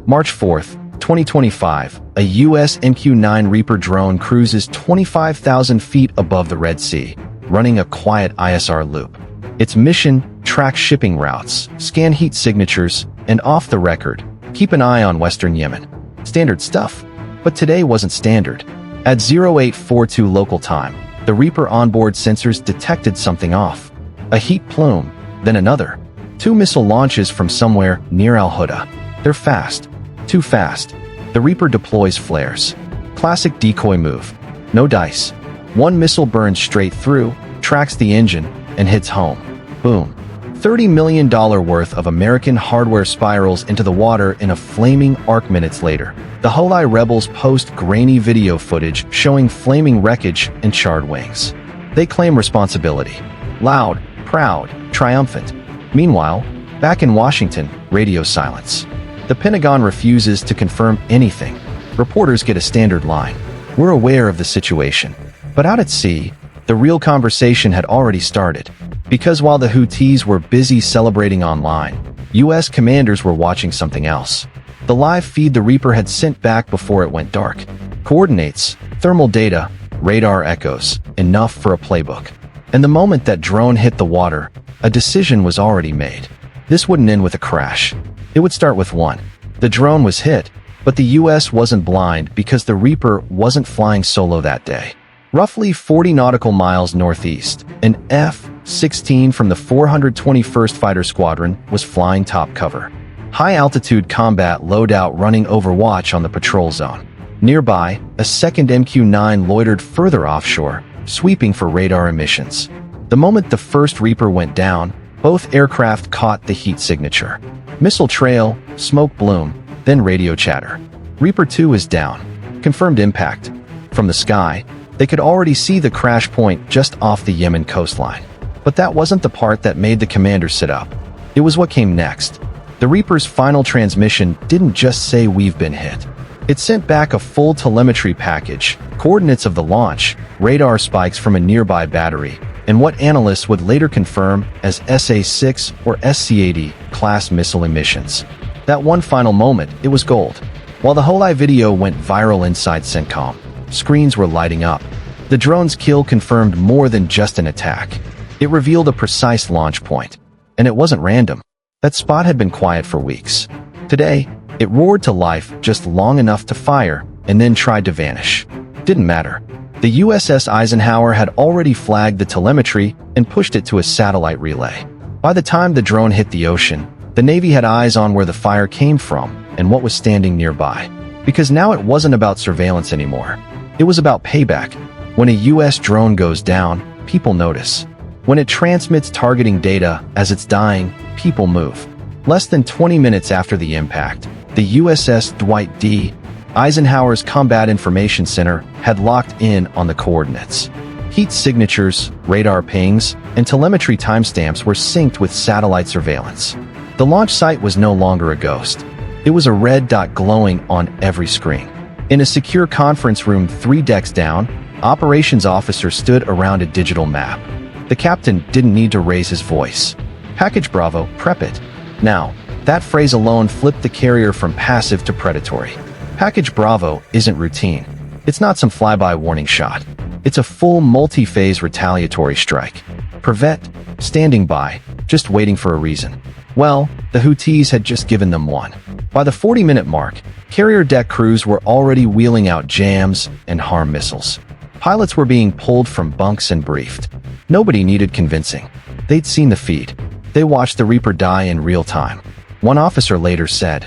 March 4th, 2025, a US MQ-9 Reaper drone cruises 25,000 feet above the Red Sea, running a quiet ISR loop. Its mission: track shipping routes, scan heat signatures, and off the record, keep an eye on Western Yemen. Standard stuff. But today wasn't standard. At 0842 local time, the Reaper onboard sensors detected something off. A heat plume, then another. 2 missile launches from somewhere near Al-Houthi. They're fast. Too fast. The Reaper deploys flares. Classic decoy move. No dice. 1 missile burns straight through, tracks the engine, and hits home. Boom. $30 million worth of American hardware spirals into the water in a flaming arc. Minutes later, the Houthi rebels post grainy video footage showing flaming wreckage and charred wings. They claim responsibility. Loud, proud, triumphant. Meanwhile, back in Washington, radio silence. The Pentagon refuses to confirm anything. Reporters get a standard line: "We're aware of the situation." But out at sea, the real conversation had already started. Because while the Houthis were busy celebrating online, US commanders were watching something else. The live feed the Reaper had sent back before it went dark. Coordinates, thermal data, radar echoes, enough for a playbook. And the moment that drone hit the water, a decision was already made. This wouldn't end with a crash. It would start with one. The drone was hit, but the US wasn't blind because the Reaper wasn't flying solo that day. Roughly 40 nautical miles northeast, an F-16 from the 421st Fighter Squadron was flying top cover. High-altitude combat loadout running Overwatch on the patrol zone. Nearby, a second MQ-9 loitered further offshore, sweeping for radar emissions. The moment the first Reaper went down, both aircraft caught the heat signature. Missile trail, smoke bloom, then radio chatter. Reaper 2 is down. Confirmed impact. From the sky, they could already see the crash point just off the Yemen coastline. But that wasn't the part that made the commander sit up. It was what came next. The Reaper's final transmission didn't just say "we've been hit." It sent back a full telemetry package, coordinates of the launch, radar spikes from a nearby battery, and what analysts would later confirm as SA-6 or SC-80 class missile emissions. That one final moment, it was gold. While the Houthi video went viral inside CENTCOM, screens were lighting up. The drone's kill confirmed more than just an attack. It revealed a precise launch point. And it wasn't random. That spot had been quiet for weeks. Today, it roared to life just long enough to fire, and then tried to vanish. Didn't matter. The USS Eisenhower had already flagged the telemetry and pushed it to a satellite relay. By the time the drone hit the ocean, the Navy had eyes on where the fire came from and what was standing nearby. Because now it wasn't about surveillance anymore. It was about payback. When a US drone goes down, people notice. When it transmits targeting data as it's dying, people move. Less than 20 minutes after the impact, the USS Dwight D, Eisenhower's Combat Information Center, had locked in on the coordinates. Heat signatures, radar pings, and telemetry timestamps were synced with satellite surveillance. The launch site was no longer a ghost. It was a red dot glowing on every screen. In a secure conference room 3 decks down, operations officers stood around a digital map. The captain didn't need to raise his voice. "Package Bravo, prep it." Now, that phrase alone flipped the carrier from passive to predatory. Package Bravo isn't routine. It's not some flyby warning shot. It's a full multi-phase retaliatory strike. Privet, standing by, just waiting for a reason. Well, the Houthis had just given them one. By the 40-minute mark, carrier deck crews were already wheeling out jams and harm missiles. Pilots were being pulled from bunks and briefed. Nobody needed convincing. They'd seen the feed. They watched the Reaper die in real time. One officer later said,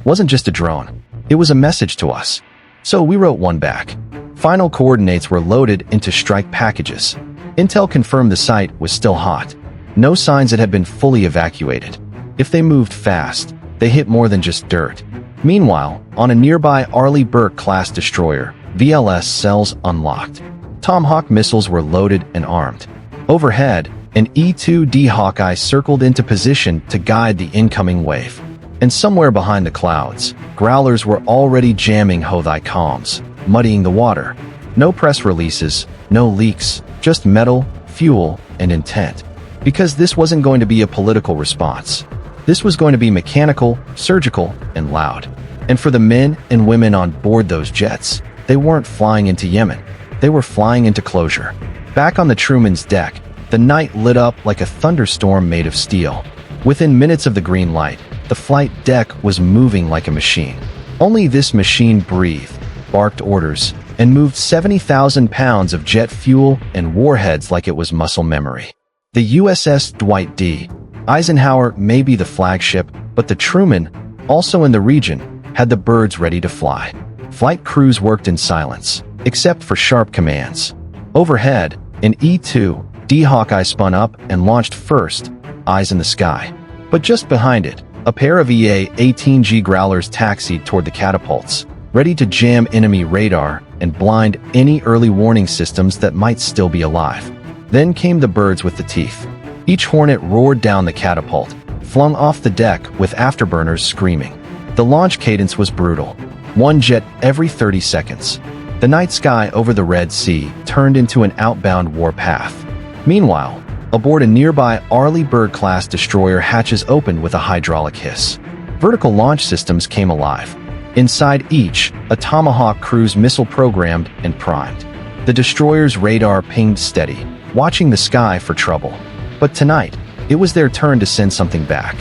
"Wasn't just a drone. It was a message to us." So we wrote one back. Final coordinates were loaded into strike packages. Intel confirmed the site was still hot. No signs it had been fully evacuated. If they moved fast, they hit more than just dirt. Meanwhile, on a nearby Arleigh Burke-class destroyer, VLS cells unlocked. Tomahawk missiles were loaded and armed. Overhead, an E-2D Hawkeye circled into position to guide the incoming wave. And somewhere behind the clouds, Growlers were already jamming Houthi comms, muddying the water. No press releases, no leaks, just metal, fuel, and intent. Because this wasn't going to be a political response. This was going to be mechanical, surgical, and loud. And for the men and women on board those jets, they weren't flying into Yemen. They were flying into closure. Back on the Truman's deck, the night lit up like a thunderstorm made of steel. Within minutes of the green light, the flight deck was moving like a machine. Only this machine breathed, barked orders, and moved 70,000 pounds of jet fuel and warheads like it was muscle memory. The USS Dwight D. Eisenhower may be the flagship, but the Truman, also in the region, had the birds ready to fly. Flight crews worked in silence, except for sharp commands. Overhead, an E-2D Hawkeye spun up and launched first, eyes in the sky. But just behind it, a pair of EA-18G Growlers taxied toward the catapults, ready to jam enemy radar and blind any early warning systems that might still be alive. Then came the birds with the teeth. Each Hornet roared down the catapult, flung off the deck with afterburners screaming. The launch cadence was brutal. One jet every 30 seconds. The night sky over the Red Sea turned into an outbound warpath. Meanwhile, aboard a nearby Arleigh Burke-class destroyer, hatches opened with a hydraulic hiss. Vertical launch systems came alive. Inside each, a Tomahawk cruise missile programmed and primed. The destroyer's radar pinged steady, watching the sky for trouble. But tonight, it was their turn to send something back.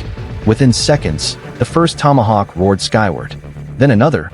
Within seconds, the first Tomahawk roared skyward. Then another.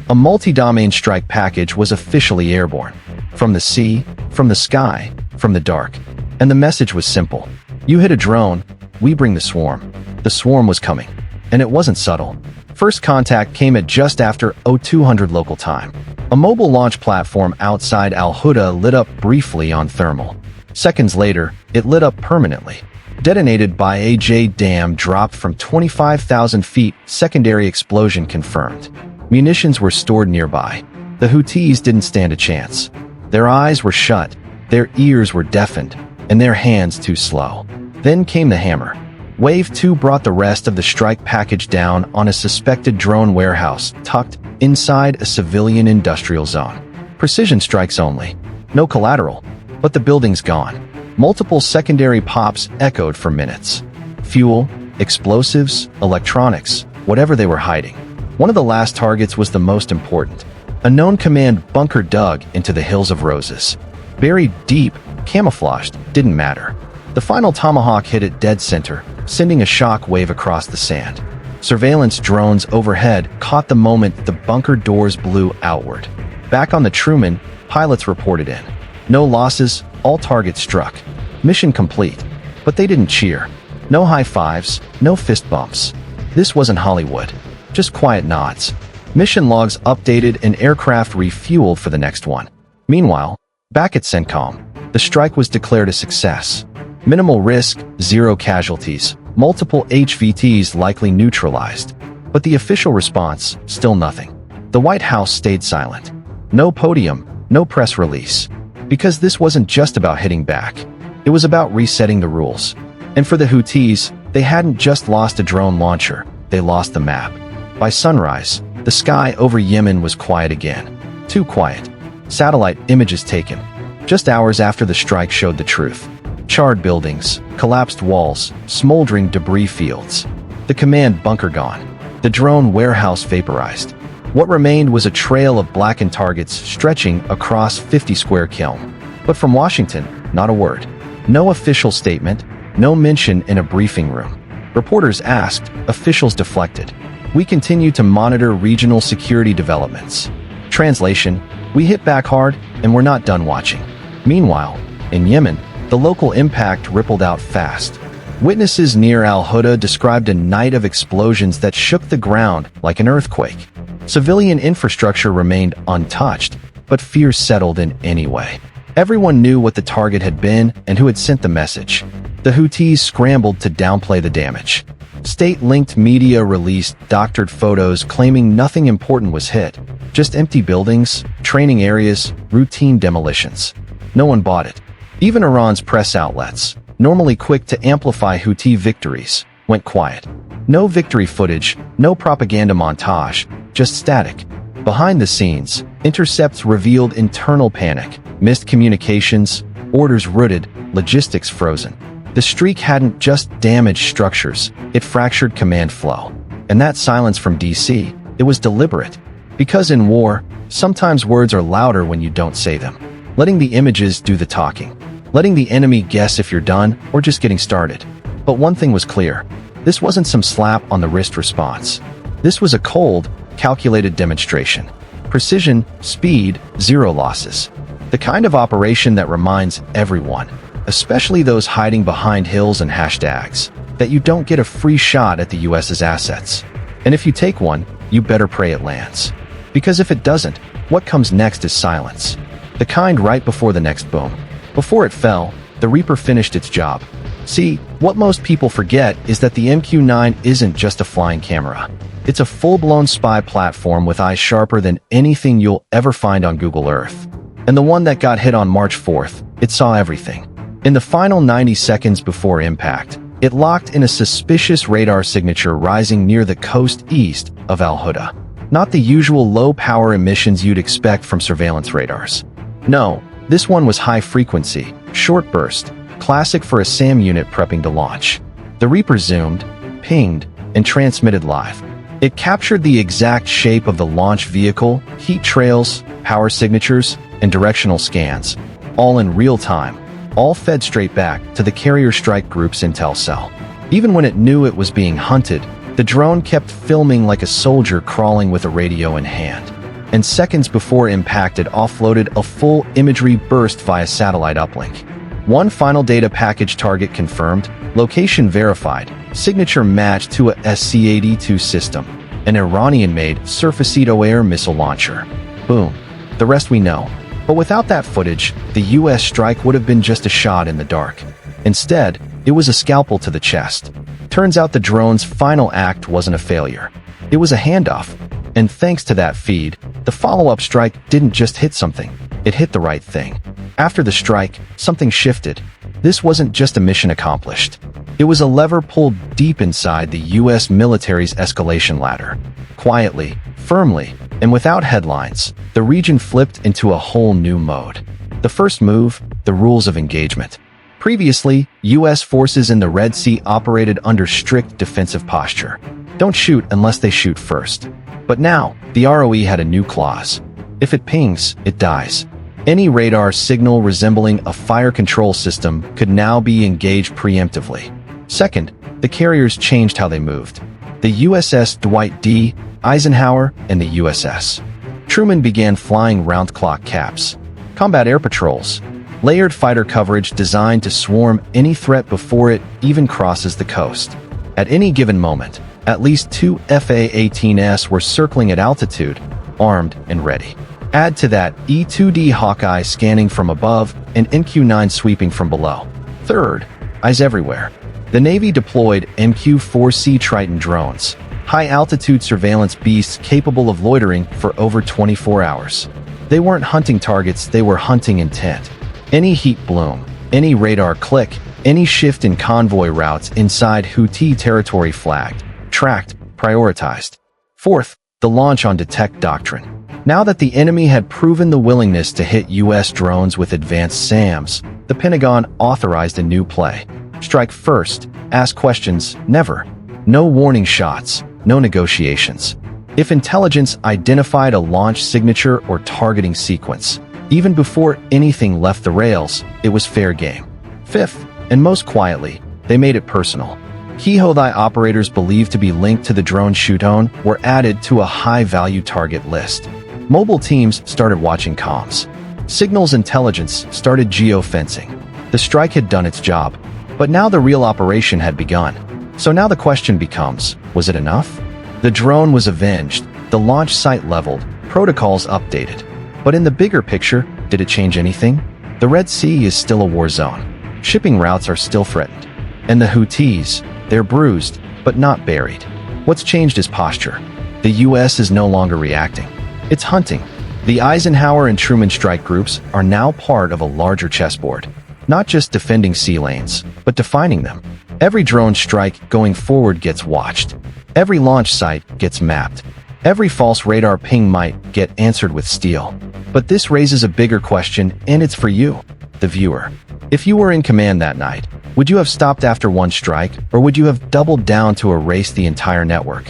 A multi-domain strike package was officially airborne. From the sea, from the sky, from the dark. And the message was simple. You hit a drone, we bring the swarm. The swarm was coming. And it wasn't subtle. First contact came at just after 0200 local time. A mobile launch platform outside Al-Houthi lit up briefly on thermal. Seconds later, it lit up permanently. Detonated by a J dam dropped from 25,000 feet, secondary explosion confirmed. Munitions were stored nearby. The Houthis didn't stand a chance. Their eyes were shut, their ears were deafened, and their hands too slow. Then came the hammer. Wave 2 brought the rest of the strike package down on a suspected drone warehouse tucked inside a civilian industrial zone. Precision strikes only. No collateral. But the building's gone. Multiple secondary pops echoed for minutes. Fuel, explosives, electronics, whatever they were hiding. One of the last targets was the most important. A known command bunker dug into the Hills of Roses. Buried deep, camouflaged, didn't matter. The final Tomahawk hit it dead center, sending a shock wave across the sand. Surveillance drones overhead caught the moment the bunker doors blew outward. Back on the Truman, pilots reported in. No losses, all targets struck. Mission complete. But they didn't cheer. No high fives, no fist bumps. This wasn't Hollywood. Just quiet nods. Mission logs updated and aircraft refueled for the next one. Meanwhile, back at CENTCOM, the strike was declared a success. Minimal risk, 0 casualties, multiple HVTs likely neutralized. But the official response, still nothing. The White House stayed silent. No podium, no press release. Because this wasn't just about hitting back. It was about resetting the rules. And for the Houthis, they hadn't just lost a drone launcher, they lost the map. By sunrise, the sky over Yemen was quiet again. Too quiet. Satellite images taken. Just hours after the strike showed the truth. Charred buildings, collapsed walls, smoldering debris fields. The command bunker gone. The drone warehouse vaporized. What remained was a trail of blackened targets stretching across 50 square km. But from Washington, not a word. No official statement, no mention in a briefing room. Reporters asked, officials deflected. We continue to monitor regional security developments. Translation, we hit back hard, and we're not done watching. Meanwhile, in Yemen, the local impact rippled out fast. Witnesses near Al-Houthi described a night of explosions that shook the ground like an earthquake. Civilian infrastructure remained untouched, but fears settled in anyway. Everyone knew what the target had been and who had sent the message. The Houthis scrambled to downplay the damage. State-linked media released doctored photos claiming nothing important was hit. Just empty buildings, training areas, routine demolitions. No one bought it. Even Iran's press outlets, normally quick to amplify Houthi victories, went quiet. No victory footage, no propaganda montage, just static. Behind the scenes, intercepts revealed internal panic, missed communications, orders rooted, logistics frozen. The streak hadn't just damaged structures, it fractured command flow. And that silence from DC, it was deliberate. Because in war, sometimes words are louder when you don't say them. Letting the images do the talking. Letting the enemy guess if you're done or just getting started. But one thing was clear. This wasn't some slap on the wrist response. This was a cold, calculated demonstration. Precision, speed, zero losses. The kind of operation that reminds everyone, especially those hiding behind hills and hashtags, that you don't get a free shot at the US's assets. And if you take one, you better pray it lands. Because if it doesn't, what comes next is silence. The kind right before the next boom. Before it fell, the Reaper finished its job. See, what most people forget is that the MQ-9 isn't just a flying camera. It's a full-blown spy platform with eyes sharper than anything you'll ever find on Google Earth. And the one that got hit on March 4th, it saw everything. In the final 90 seconds before impact, it locked in a suspicious radar signature rising near the coast east of Al-Houthi. Not the usual low-power emissions you'd expect from surveillance radars. No, this one was high-frequency, short burst, classic for a SAM unit prepping to launch. The Reaper zoomed, pinged, and transmitted live. It captured the exact shape of the launch vehicle, heat trails, power signatures, and directional scans, all in real time, all fed straight back to the carrier strike group's intel cell. Even when it knew it was being hunted, the drone kept filming like a soldier crawling with a radio in hand. And seconds before impact, it offloaded a full imagery burst via satellite uplink. One final data package target confirmed, location verified, signature matched to a SC-82 system, an Iranian-made surface-to-air missile launcher. Boom. The rest we know. But without that footage, the US strike would have been just a shot in the dark. Instead, it was a scalpel to the chest. Turns out the drone's final act wasn't a failure. It was a handoff. And thanks to that feed, the follow-up strike didn't just hit something. It hit the right thing. After the strike, something shifted. This wasn't just a mission accomplished. It was a lever pulled deep inside the US military's escalation ladder. Quietly, firmly, and without headlines, the region flipped into a whole new mode. The first move, the rules of engagement. Previously, US forces in the Red Sea operated under strict defensive posture. Don't shoot unless they shoot first. But now, the ROE had a new clause. If it pings, it dies. Any radar signal resembling a fire control system could now be engaged preemptively. Second, the carriers changed how they moved. The USS Dwight D, Eisenhower, and the USS Truman began flying round-clock caps. Combat air patrols. Layered fighter coverage designed to swarm any threat before it even crosses the coast. At any given moment, at least 2 FA-18s were circling at altitude, armed and ready. Add to that E-2D Hawkeye scanning from above and MQ-9 sweeping from below. Third, eyes everywhere. The Navy deployed MQ-4C Triton drones, high-altitude surveillance beasts capable of loitering for over 24 hours. They weren't hunting targets, they were hunting intent. Any heat bloom, any radar click, any shift in convoy routes inside Houthi territory flagged, tracked, prioritized. Fourth, the launch on detect doctrine. Now that the enemy had proven the willingness to hit US drones with advanced SAMs, the Pentagon authorized a new play. Strike first, ask questions, never. No warning shots, no negotiations. If intelligence identified a launch signature or targeting sequence, even before anything left the rails, it was fair game. Fifth, and most quietly, they made it personal. Key Houthi operators believed to be linked to the drone shoot-on were added to a high-value target list. Mobile teams started watching comms. Signals intelligence started geofencing. The strike had done its job, but now the real operation had begun. So now the question becomes, was it enough? The drone was avenged, the launch site leveled, protocols updated. But in the bigger picture, did it change anything? The Red Sea is still a war zone. Shipping routes are still threatened. And the Houthis, they're bruised, but not buried. What's changed is posture. The US is no longer reacting. It's hunting. The Eisenhower and Truman strike groups are now part of a larger chessboard. Not just defending sea lanes, but defining them. Every drone strike going forward gets watched. Every launch site gets mapped. Every false radar ping might get answered with steel. But this raises a bigger question, and it's for you, the viewer. If you were in command that night, would you have stopped after one strike, or would you have doubled down to erase the entire network?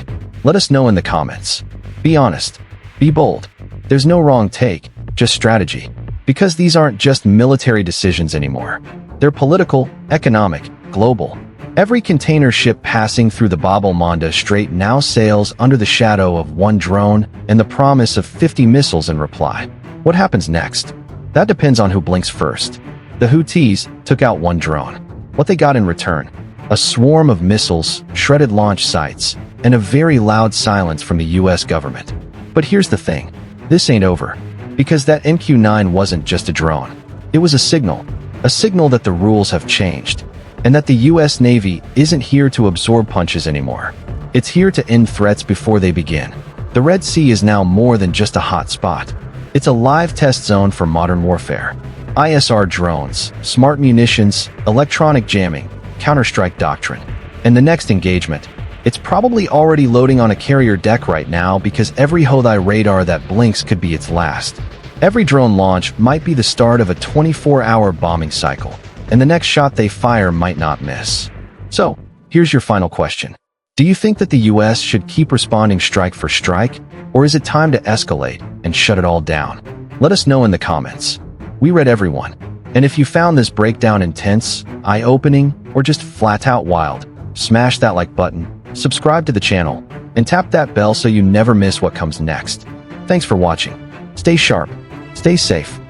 Let us know in the comments. Be honest. Be bold. There's no wrong take, just strategy. Because these aren't just military decisions anymore. They're political, economic, global. Every container ship passing through the Bab el-Mandeb Strait now sails under the shadow of one drone and the promise of 50 missiles in reply. What happens next? That depends on who blinks first. The Houthis took out one drone. What they got in return? A swarm of missiles, shredded launch sites, and a very loud silence from the US government. But here's the thing. This ain't over. Because that MQ-9 wasn't just a drone. It was a signal that the rules have changed, and that the US Navy isn't here to absorb punches anymore. It's here to end threats before they begin. The Red Sea is now more than just a hot spot. It's a live test zone for modern warfare. ISR drones, smart munitions, electronic jamming, counterstrike doctrine. And the next engagement, it's probably already loading on a carrier deck right now because every Houthi radar that blinks could be its last. Every drone launch might be the start of a 24-hour bombing cycle, and the next shot they fire might not miss. So, here's your final question. Do you think that the US should keep responding strike for strike, or is it time to escalate and shut it all down? Let us know in the comments. We read everyone. And if you found this breakdown intense, eye-opening, or just flat-out wild, smash that like button, subscribe to the channel, and tap that bell so you never miss what comes next. Thanks for watching. Stay sharp, stay safe,